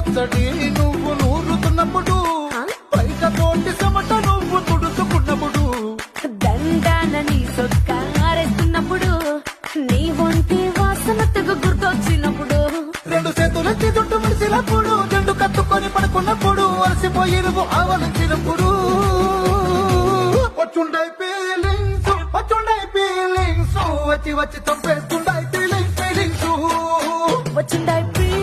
పచ్చడి నువ్వు నూరుతున్నప్పుడు బయట తోటి చెమట నువ్వు తుడుచుకున్నప్పుడు దండాన నీ సొక్క ఆరేస్తున్నప్పుడు నీ ఒంటి వాసనతకు గుర్తొచ్చినప్పుడు రెండు చేతులెత్తి దుట్టు ముడిసినప్పుడు జండు కత్తుకొని పడుకున్నప్పుడు అలసిపోయి నువ్వు ఆవలించినప్పుడు వచ్చుండై ఫీలింగ్స్ వచ్చి వచ్చి చంపేస్తుండై